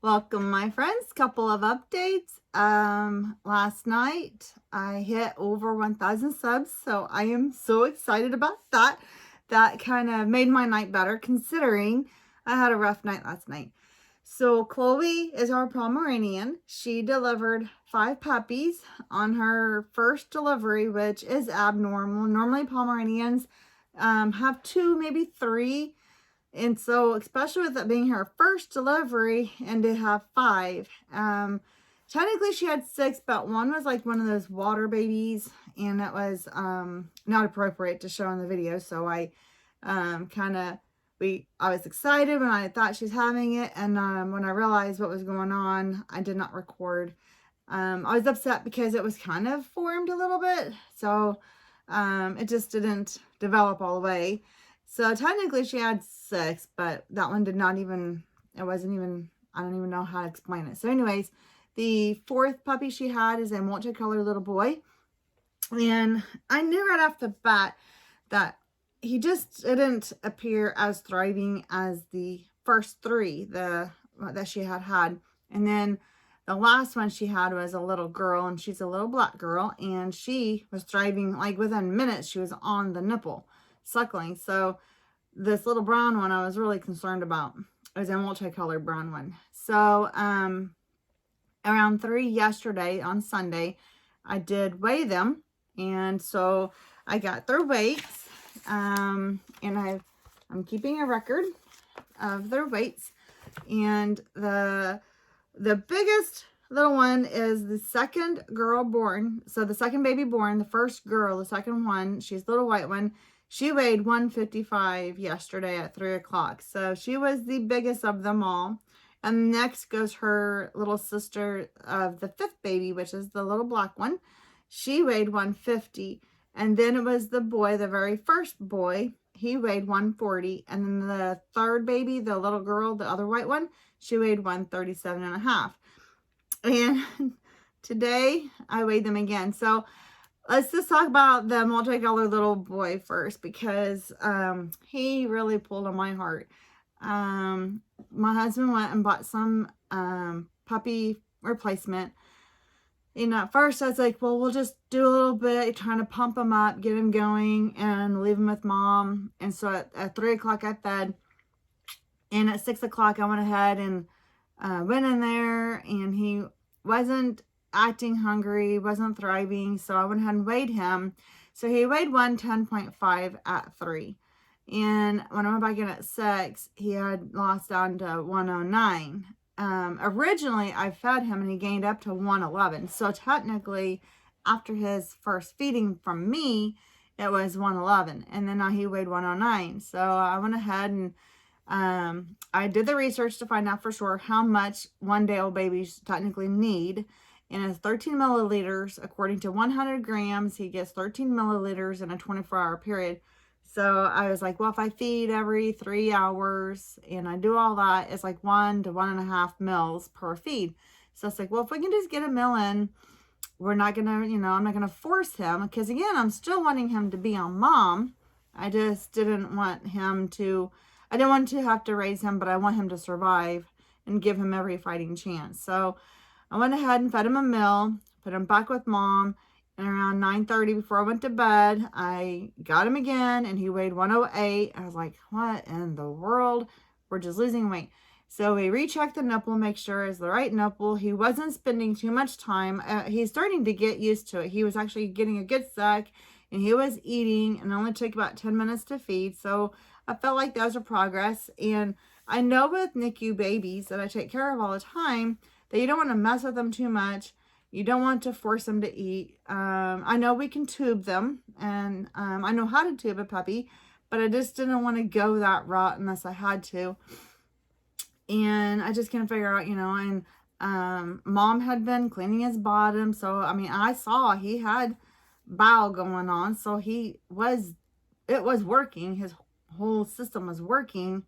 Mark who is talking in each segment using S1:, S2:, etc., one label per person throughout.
S1: Welcome, my friends. Couple of updates. Last night I hit over 1,000 subs, so I am so excited about that. That kind of made my night better considering I had a rough night last night. So Chloe is our Pomeranian. She delivered 5 puppies on her first delivery, which is abnormal. Normally Pomeranians have 2, maybe 3. And so, especially with it being her first delivery and to have 5, technically she had 6, but one was like one of those water babies, and it was not appropriate to show in the video. So I was excited when I thought she's having it, and when I realized what was going on, I did not record. I was upset because it was kind of formed a little bit, so it just didn't develop all the way. So technically she had 6, but that one did not even, it wasn't even, I don't even know how to explain it. So anyways, the 4th puppy she had is a multicolored little boy. And I knew right off the bat that he just didn't appear as thriving as the first 3 that she had. And then the last one she had was a little girl, and she's a little black girl, and she was thriving like within minutes. She was on the nipple suckling. So this little brown one I was really concerned about. It was a multicolored brown one. So around 3 yesterday on Sunday, I did weigh them, and so I got their weights, and I'm keeping a record of their weights. And the biggest little one is the second girl born. So the second baby born, the first girl, the second one, she's the little white one. She weighed 155 yesterday at 3 o'clock. So she was the biggest of them all. And next goes her little sister of the 5th baby, which is the little black one. She weighed 150. And then it was the boy, the very first boy. He weighed 140. And then the 3rd baby, the little girl, the other white one, she weighed 137 and a half. And today I weighed them again. So let's just talk about the multicolored little boy first, because he really pulled on my heart. My husband went and bought some puppy replacement. And at first I was like, well, we'll just do a little bit, trying to pump him up, get him going, and leave him with mom. And so at 3 o'clock I fed. And at 6 o'clock I went ahead and went in there, and he wasn't acting hungry, wasn't thriving. So I went ahead and weighed him. So he weighed 110.5 at 3. And when I went back in at 6, he had lost down to 109. Originally I fed him and he gained up to 111. So technically after his first feeding from me, it was 111. And then now he weighed 109. So I went ahead and I did the research to find out for sure how much 1-day-old babies technically need. And it's 13 milliliters. According to 100 grams, he gets 13 milliliters in a 24-hour period. So I was like, well, if I feed every 3 hours and I do all that, it's like 1 to 1.5 mils per feed. So it's like, well, if we can just get a mill in, we're not going to, I'm not going to force him. Because again, I'm still wanting him to be on mom. I just didn't want him to, I didn't want to have to raise him, but I want him to survive and give him every fighting chance. So I went ahead and fed him a meal, put him back with mom, and around 9:30 before I went to bed, I got him again, and he weighed 108. I was like, what in the world? We're just losing weight. So we rechecked the nipple, make sure it's the right nipple. He wasn't spending too much time. He's starting to get used to it. He was actually getting a good suck, and he was eating, and it only took about 10 minutes to feed. So I felt like that was a progress. And I know with NICU babies that I take care of all the time, that you don't want to mess with them too much. You don't want to force them to eat. I know we can tube them, and I know how to tube a puppy, but I just didn't want to go that route unless I had to. And I just couldn't figure out, and mom had been cleaning his bottom. So, I mean, I saw he had bowel going on. So it was working. His whole system was working.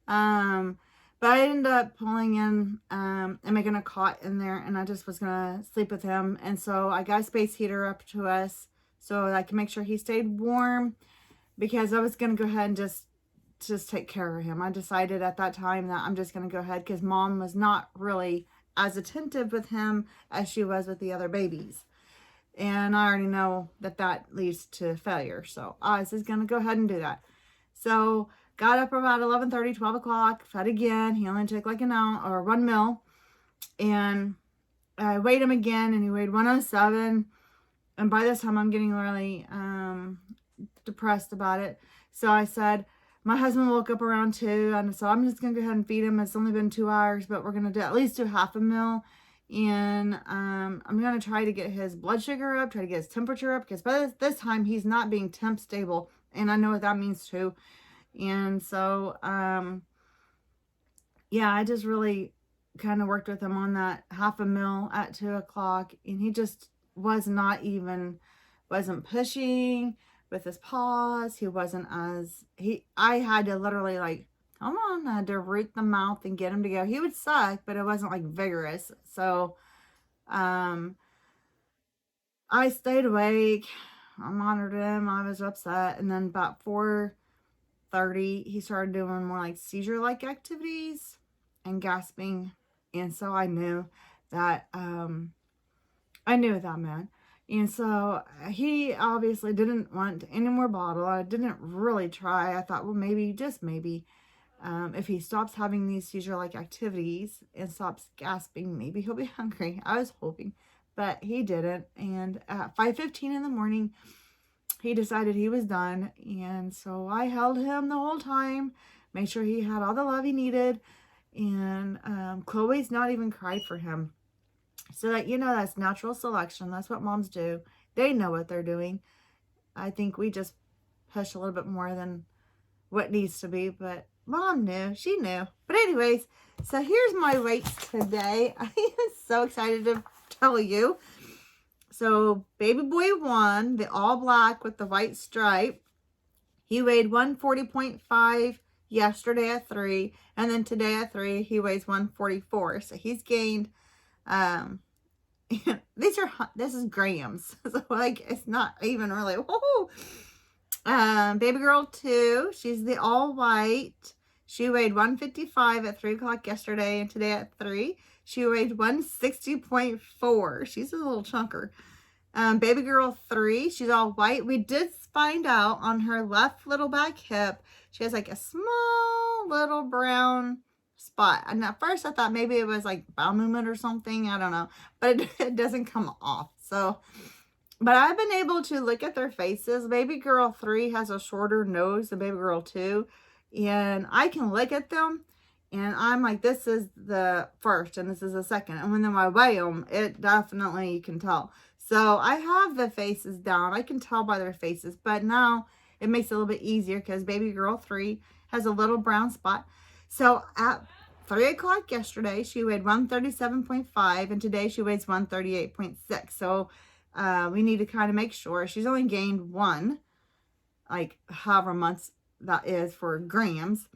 S1: But I ended up pulling in and making a cot in there, and I just was going to sleep with him. And so I got a space heater up to us so I can make sure he stayed warm, because I was going to go ahead and just just take care of him. I decided at that time that I'm just going to go ahead because mom was not really as attentive with him as she was with the other babies. And I already know that that leads to failure. So I was just going to go ahead and do that. So got up about 11:30, 12 o'clock, fed again. He only took like an hour or 1 mil. And I weighed him again and he weighed 107. And by this time I'm getting really depressed about it. So I said, my husband woke up around 2, and so I'm just going to go ahead and feed him. It's only been 2 hours, but we're going to do at least do half a meal. And I'm going to try to get his blood sugar up, try to get his temperature up, because by this time he's not being temp stable. And I know what that means too. And so, yeah, I just really kind of worked with him on that half a meal at 2 o'clock. And he just was not even, wasn't pushing with his paws. He wasn't as, I had to literally like, come on, I had to root the mouth and get him to go. He would suck, but it wasn't like vigorous. So, I stayed awake. I monitored him. I was upset. And then about 4:30, he started doing more like seizure-like activities and gasping. And so I knew that, man. And so he obviously didn't want any more bottle. I didn't really try. I thought, well, maybe, just maybe, if he stops having these seizure-like activities and stops gasping, maybe he'll be hungry. I was hoping, but he didn't. And at 5:15 in the morning, he decided he was done. And so I held him the whole time, made sure he had all the love he needed. And Chloe's not even cried for him. So that, that's natural selection. That's what moms do. They know what they're doing. I think we just push a little bit more than what needs to be. But mom knew. She knew. But anyways, so here's my weights today. I am so excited to tell you. So baby boy 1, the all black with the white stripe. He weighed 140.5 yesterday at 3. And then today at 3, he weighs 144. So he's gained... this is grams, so like it's not even really. Whoa. Baby girl 2, she's the all white. She weighed 155 at 3 o'clock yesterday, and today at 3 she weighed 160.4. She's a little chunker. Baby girl 3, she's all white. We did find out on her left little back hip she has like a small little brown spot. And at first I thought maybe it was like bowel movement or something. I don't know. But it doesn't come off. So, but I've been able to look at their faces. Baby girl 3 has a shorter nose than baby girl 2. And I can look at them and I'm like, this is the first and this is the second. And when I weigh them, it definitely, you can tell. So I have the faces down. I can tell by their faces. But now it makes it a little bit easier because baby girl 3 has a little brown spot. So at 3 o'clock yesterday, she weighed 137.5, and today she weighs 138.6. So we need to kind of make sure. She's only gained 1, like however months that is for grams.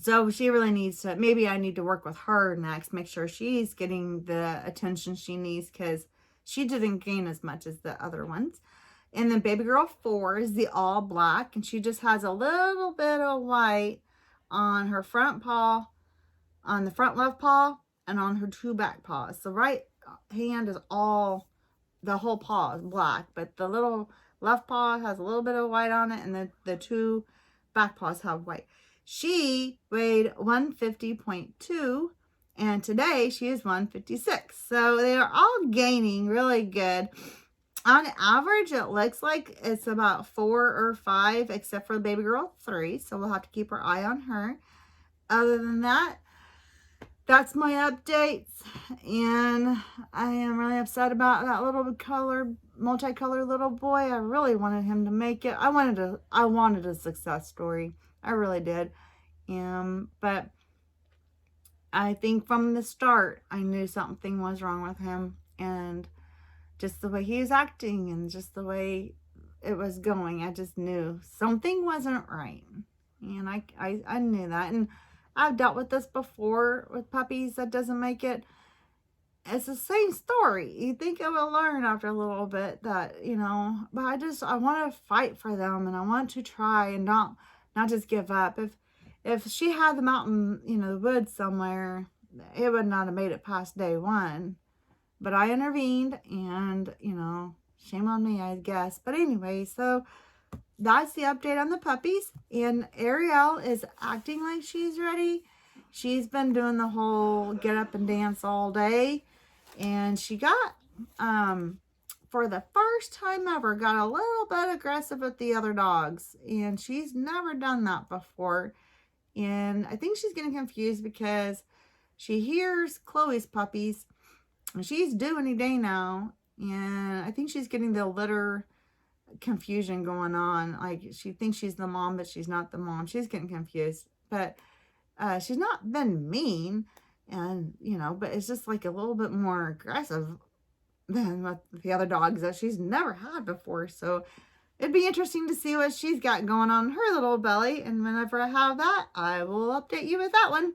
S1: So she really needs to, maybe I need to work with her next, make sure she's getting the attention she needs because she didn't gain as much as the other ones. And then baby girl 4 is the all black, and she just has a little bit of white on her front paw, on the front left paw, and on her 2 back paws. The right hand is all, the whole paw is black, but the little left paw has a little bit of white on it, and the 2 back paws have white. She weighed 150.2, and today she is 156. So they are all gaining really good. On average, it looks like it's about 4 or 5, except for baby girl 3. So we'll have to keep our eye on her. Other than that, that's my updates. And I am really upset about that little multicolored little boy. I really wanted him to make it. I wanted a success story. I really did. But I think from the start, I knew something was wrong with him. And just the way he was acting and just the way it was going, I just knew something wasn't right. And I knew that. And I've dealt with this before with puppies that doesn't make it. It's the same story. You think I will learn after a little bit that, but I want to fight for them and I want to try and not not just give up. If she had them out in, you know, the woods somewhere, it would not have made it past day 1. But I intervened, and, you know, shame on me, I guess. But anyway, so that's the update on the puppies. And Ariel is acting like she's ready. She's been doing the whole get up and dance all day. And she got, for the first time ever, got a little bit aggressive with the other dogs. And she's never done that before. And I think she's getting confused because she hears Chloe's puppies. And she's due any day now. And I think she's getting the litter confusion going on. Like, she thinks she's the mom, but she's not the mom. She's getting confused. But she's not been mean. And, you know, but it's just like a little bit more aggressive than with the other dogs that she's never had before. So it'd be interesting to see what she's got going on in her little belly. And whenever I have that, I will update you with that one.